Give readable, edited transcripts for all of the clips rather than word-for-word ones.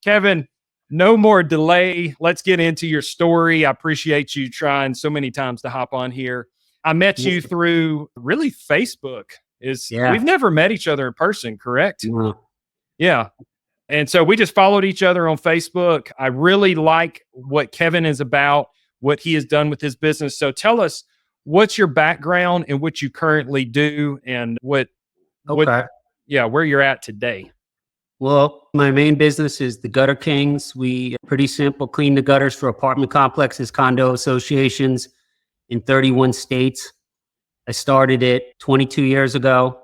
Kevin, no more delay. Let's get into your story. I appreciate you trying so many times to hop on here. I met you through really Facebook. We've never met each other in person, correct? No. Yeah. And so we just followed each other on Facebook. I really like what Kevin is about, what he has done with his business. So tell us, what's your background and what you currently do and where you're at today. Well, my main business is the Gutter Kings. We pretty simple, clean the gutters for apartment complexes, condo associations in 31 states. I started it 22 years ago.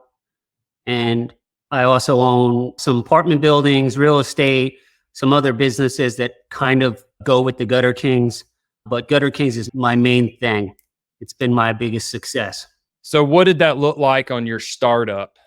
And I also own some apartment buildings, real estate, some other businesses that kind of go with the Gutter Kings. But Gutter Kings is my main thing. It's been my biggest success. So what did that look like on your startup?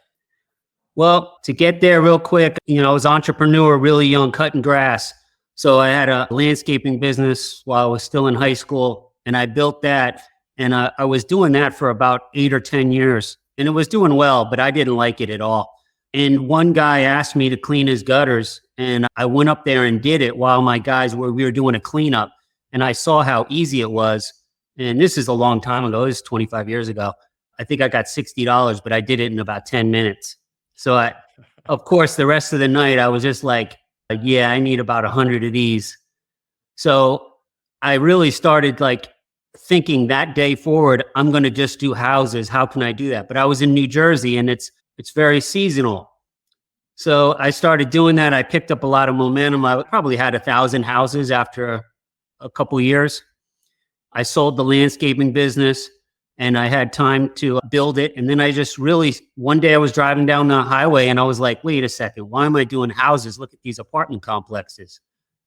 Well, to get there real quick, I was an entrepreneur, really young, cutting grass. So I had a landscaping business while I was still in high school, and I built that. And I was doing that for about 8 or 10 years, and it was doing well, but I didn't like it at all. And one guy asked me to clean his gutters, and I went up there and did it while my guys we were doing a cleanup. And I saw how easy it was. And this is a long time ago. This is 25 years ago. I think I got $60, but I did it in about 10 minutes. So of course, the rest of the night, I was just like, yeah, I need about 100 of these. So I really started thinking that day forward, I'm going to just do houses. How can I do that? But I was in New Jersey and it's very seasonal. So I started doing that. I picked up a lot of momentum. I probably had 1,000 houses after a couple years. I sold the landscaping business and I had time to build it. And then one day I was driving down the highway and I was like, wait a second, why am I doing houses? Look at these apartment complexes.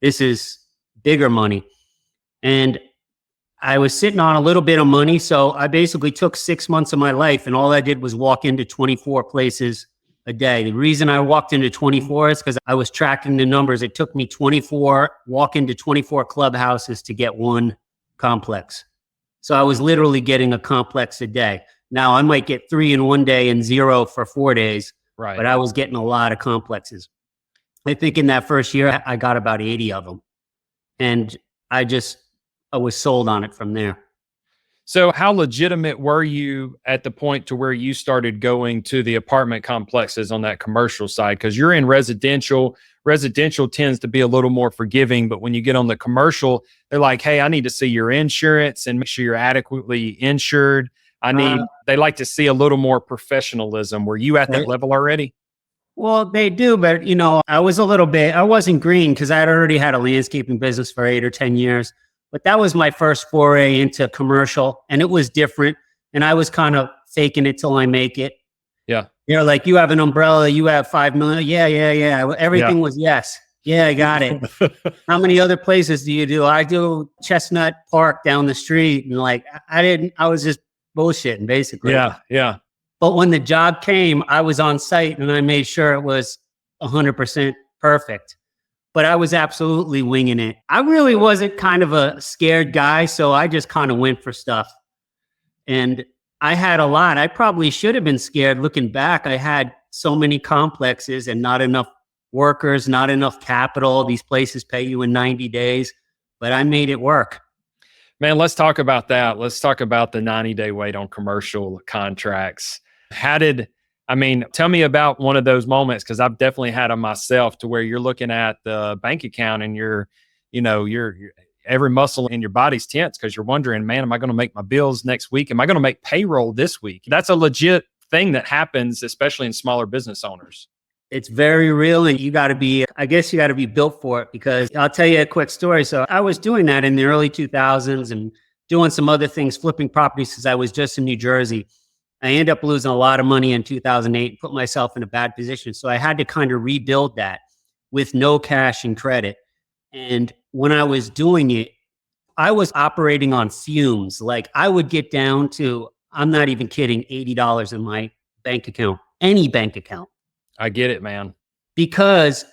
This is bigger money. And I was sitting on a little bit of money. So I basically took 6 months of my life and all I did was walk into 24 places a day. The reason I walked into 24 is because I was tracking the numbers. It took me walk into 24 clubhouses to get one complex. So I was literally getting a complex a day. Now I might get 3 in one day and 0 for 4 days, right? But I was getting a lot of complexes. I think in that first year, I got about 80 of them. And I was sold on it from there. So how legitimate were you at the point to where you started going to the apartment complexes on that commercial side? Because you're in residential. Residential tends to be a little more forgiving, but when you get on the commercial, they're like, hey, I need to see your insurance and make sure you're adequately insured. They like to see a little more professionalism. Were you at that level already? Well, they do, but I wasn't green because I had already had a landscaping business for 8 or 10 years. But that was my first foray into commercial, and it was different. And I was kind of faking it till I make it. Yeah. Like, you have an umbrella, you have 5 million. Yeah. Everything was yes. Yeah, I got it. How many other places do you do? I do Chestnut Park down the street. And I was just bullshitting basically. Yeah. But when the job came, I was on site and I made sure it was 100% perfect. But I was absolutely winging it. I really wasn't kind of a scared guy, so I just kind of went for stuff. And I had a lot. I probably should have been scared looking back. I had so many complexes and not enough workers, not enough capital. These places pay you in 90 days, but I made it work. Man, let's talk about that. Let's talk about the 90-day wait on commercial contracts. Tell me about one of those moments, because I've definitely had them myself, to where you're looking at the bank account and you're every muscle in your body's tense because you're wondering, man, am I going to make my bills next week? Am I going to make payroll this week? That's a legit thing that happens, especially in smaller business owners. It's very real, and you got to be built for it, because I'll tell you a quick story. So I was doing that in the early 2000s and doing some other things, flipping properties, because I was just in New Jersey. I ended up losing a lot of money in 2008, put myself in a bad position. So I had to kind of rebuild that with no cash and credit. And when I was doing it, I was operating on fumes. Like, I would get down to, I'm not even kidding, $80 in my bank account, any bank account. I get it, man. Because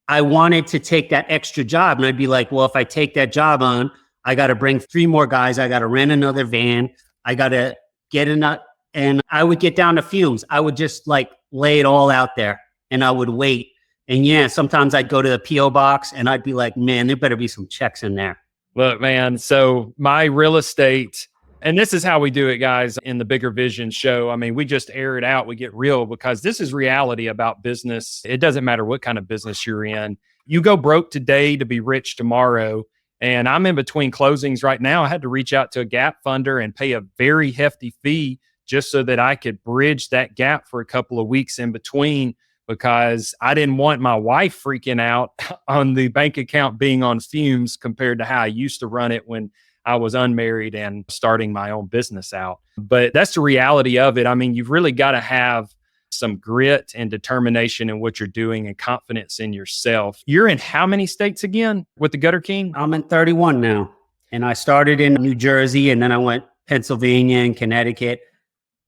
I wanted to take that extra job. And I'd be like, well, if I take that job on, I got to bring 3 more guys. I got to rent another van. I got to get enough. And I would get down to fumes. I would just lay it all out there and I would wait. And yeah, sometimes I'd go to the PO box and I'd be like, man, there better be some checks in there. Look, man, so my real estate, and this is how we do it, guys, in the Bigger Vision show. I mean, we just air it out. We get real because this is reality about business. It doesn't matter what kind of business you're in. You go broke today to be rich tomorrow. And I'm in between closings right now. I had to reach out to a gap funder and pay a very hefty fee just so that I could bridge that gap for a couple of weeks in between, because I didn't want my wife freaking out on the bank account being on fumes compared to how I used to run it when I was unmarried and starting my own business out. But that's the reality of it. I mean, you've really got to have some grit and determination in what you're doing and confidence in yourself. You're in how many states again with the Gutter King? I'm in 31 now. And I started in New Jersey, and then I went Pennsylvania and Connecticut.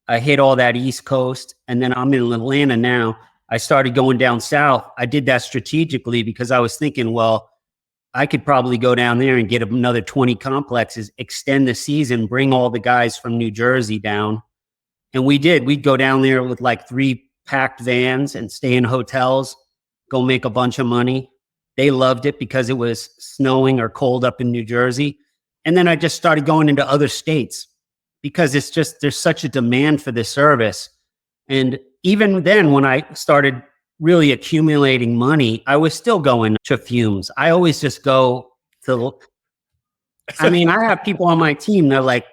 I hit all that East Coast, and then I'm in Atlanta now. I started going down south. I did that strategically because I was thinking, well, I could probably go down there and get another 20 complexes, extend the season, bring all the guys from New Jersey down. And we did. We'd go down there with like 3 packed vans and stay in hotels, go make a bunch of money. They loved it because it was snowing or cold up in New Jersey. And then I just started going into other states because it's just, there's such a demand for this service. And even then, when I started really accumulating money, I was still going to fumes. I always just go to, I mean, I have people on my team, they're like,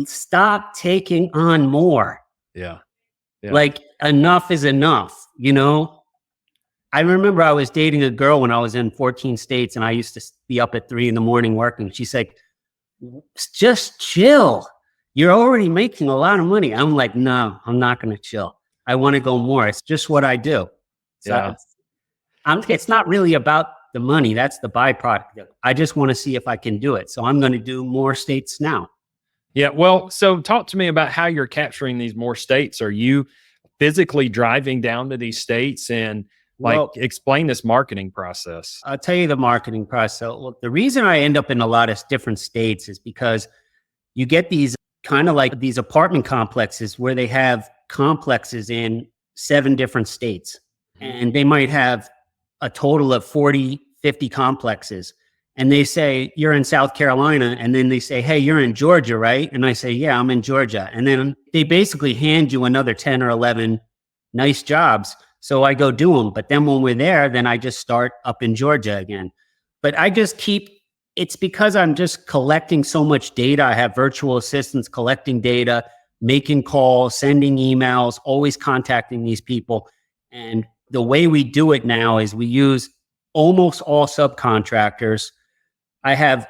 stop taking on more. Yeah. Like enough is enough, you know? I remember I was dating a girl when I was in 14 states and I used to be up at 3 a.m. working. She's like, just chill. You're already making a lot of money. I'm like, no, I'm not going to chill. I want to go more. It's just what I do. So it's not really about the money. That's the byproduct. I just want to see if I can do it. So I'm going to do more states now. Yeah. Well, so talk to me about how you're capturing these more states. Are you physically driving down to these states and explain this marketing process? I'll tell you the marketing process. Look, the reason I end up in a lot of different states is because you get these kind of like these apartment complexes where they have complexes in 7 different states. And they might have a total of 40, 50 complexes. And they say, you're in South Carolina. And then they say, hey, you're in Georgia, right? And I say, yeah, I'm in Georgia. And then they basically hand you another 10 or 11 nice jobs. So I go do them. But then when we're there, then I just start up in Georgia again. But I just it's because I'm just collecting so much data. I have virtual assistants collecting data, making calls, sending emails, always contacting these people. And the way we do it now is we use almost all subcontractors. I have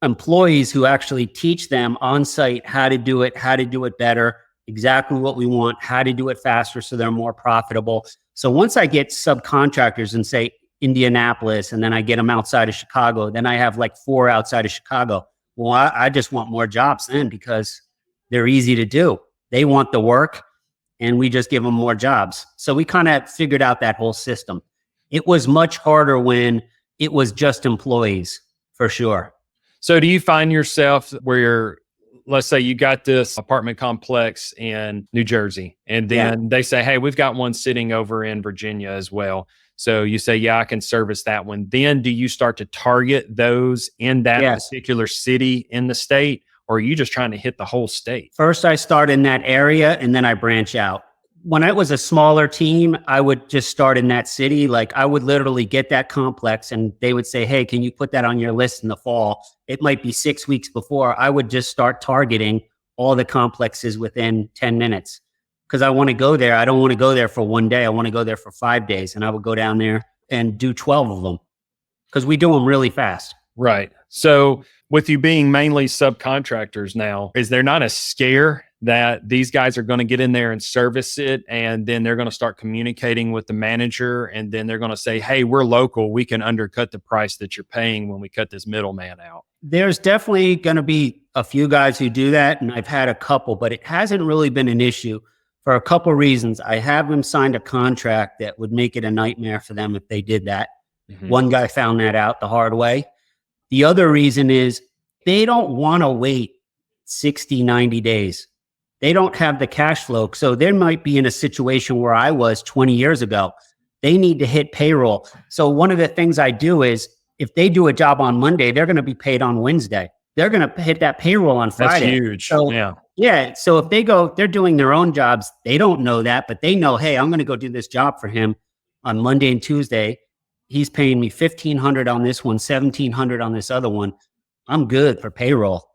employees who actually teach them on site how to do it better, exactly what we want, how to do it faster so they're more profitable. So once I get subcontractors in, say, Indianapolis, and then I get them outside of Chicago, then I have like 4 outside of Chicago. Well, I just want more jobs then because they're easy to do. They want the work. And we just give them more jobs. So we kind of figured out that whole system. It was much harder when it was just employees, for sure. So do you find yourself where let's say you got this apartment complex in New Jersey, and then they say, hey, we've got one sitting over in Virginia as well. So you say, yeah, I can service that one. Then do you start to target those in that particular city in the state? Or are you just trying to hit the whole state? First, I start in that area and then I branch out. When I was a smaller team, I would just start in that city. Like I would literally get that complex and they would say, hey, can you put that on your list in the fall? It might be 6 weeks before. I would just start targeting all the complexes within 10 minutes because I want to go there. I don't want to go there for one day. I want to go there for 5 days. And I would go down there and do 12 of them because we do them really fast. Right. So with you being mainly subcontractors now, is there not a scare that these guys are going to get in there and service it, and then they're going to start communicating with the manager, and then they're going to say, hey, we're local. We can undercut the price that you're paying when we cut this middleman out? There's definitely going to be a few guys who do that, and I've had a couple, but it hasn't really been an issue for a couple reasons. I have them signed a contract that would make it a nightmare for them if they did that. Mm-hmm. One guy found that out the hard way. The other reason is they don't want to wait 60, 90 days. They don't have the cash flow. So they might be in a situation where I was 20 years ago. they need to hit payroll. So one of the things I do is if they do a job on Monday, they're going to be paid on Wednesday. They're going to hit that payroll on Friday. That's huge. So, yeah. Yeah. So if they're doing their own jobs, they don't know that, but they know, hey, I'm going to go do this job for him on Monday and Tuesday. He's paying me $1,500 on this one, $1,700 on this other one. I'm good for payroll.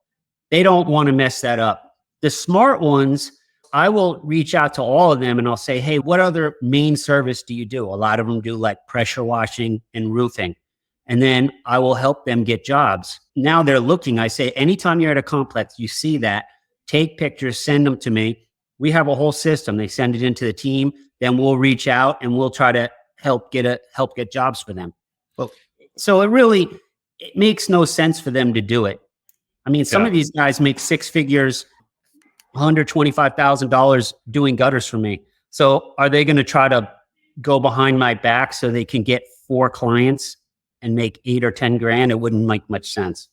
They don't want to mess that up. The smart ones, I will reach out to all of them and I'll say, hey, what other main service do you do? A lot of them do like pressure washing and roofing. And then I will help them get jobs. Now they're looking. I say, anytime you're at a complex, you see that, take pictures, send them to me. We have a whole system. They send it into the team. Then we'll reach out and we'll try to help get jobs for them. Well, so it makes no sense for them to do it. I mean, some of these guys make six figures, $125,000 doing gutters for me. So are they going to try to go behind my back so they can get 4 clients and make 8 or 10 grand? It wouldn't make much sense.